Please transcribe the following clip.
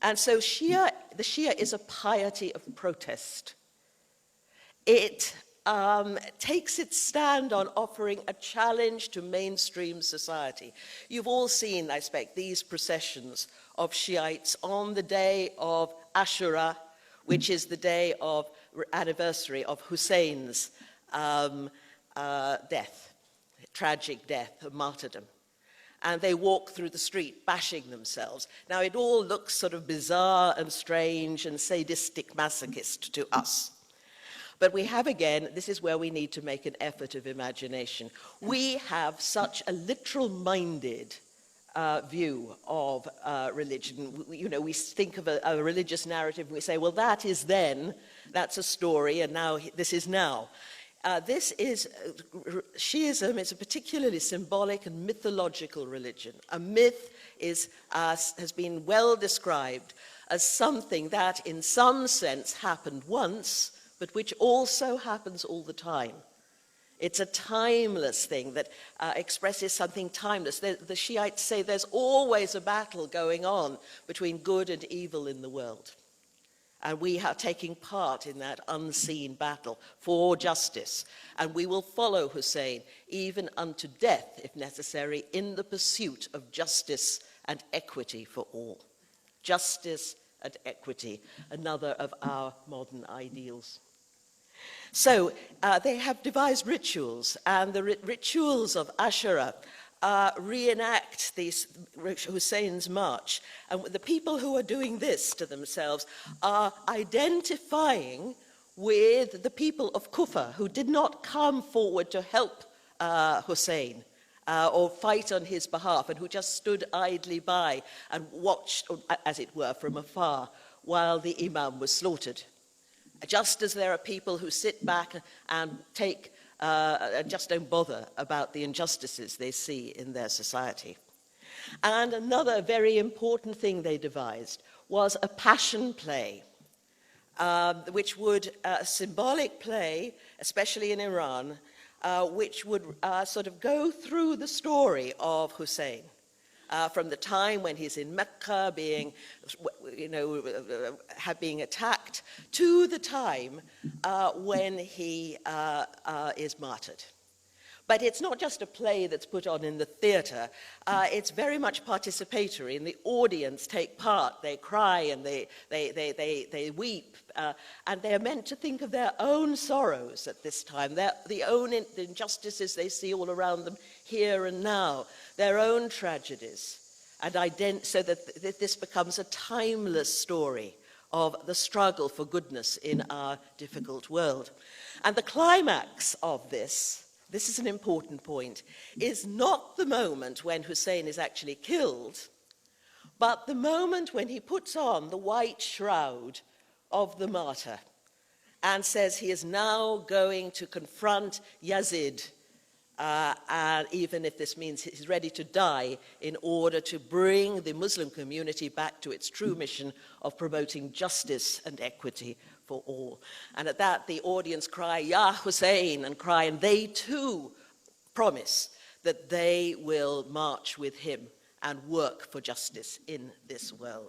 And so the Shia is a piety of protest. It takes its stand on offering a challenge to mainstream society. You've all seen, I expect, these processions of Shiites on the day of Ashura, which is the day of anniversary of Hussein's death, tragic death of martyrdom. And they walk through the street bashing themselves. Now, it all looks sort of bizarre and strange and sadistic masochist to us. But we have, again, this is where we need to make an effort of imagination. We have such a literal-minded view of religion. We think of a religious narrative, and we say, well, that is then, that's a story, and now this is now. Shiism is a particularly symbolic and mythological religion. A myth has been well described as something that, in some sense, happened once, but which also happens all the time. It's a timeless thing that expresses something timeless. The Shiites say there's always a battle going on between good and evil in the world. And we are taking part in that unseen battle for justice. And we will follow Hussein, even unto death, if necessary, in the pursuit of justice and equity for all. Justice and equity, another of our modern ideals. So they have devised rituals, and the rituals of Ashura reenact Hussein's march. And the people who are doing this to themselves are identifying with the people of Kufa, who did not come forward to help Hussein or fight on his behalf, and who just stood idly by and watched, as it were, from afar, while the imam was slaughtered. Just as there are people who sit back and just don't bother about the injustices they see in their society. And another very important thing they devised was a passion play, which would, a symbolic play, especially in Iran, which would sort of go through the story of Hussein. From the time when he's in Mecca being attacked to the time when he is martyred. But it's not just a play that's put on in the theatre. It's very much participatory, and the audience take part. They cry and they weep, and they're meant to think of their own sorrows at this time, the injustices they see all around them here and now, their own tragedies, and so that this becomes a timeless story of the struggle for goodness in our difficult world. And the climax of this is an important point, is not the moment when Hussein is actually killed, but the moment when he puts on the white shroud of the martyr and says he is now going to confront Yazid, and even if this means he's ready to die in order to bring the Muslim community back to its true mission of promoting justice and equity for all. And at that, the audience cry, Ya Hussein, and they too promise that they will march with him and work for justice in this world.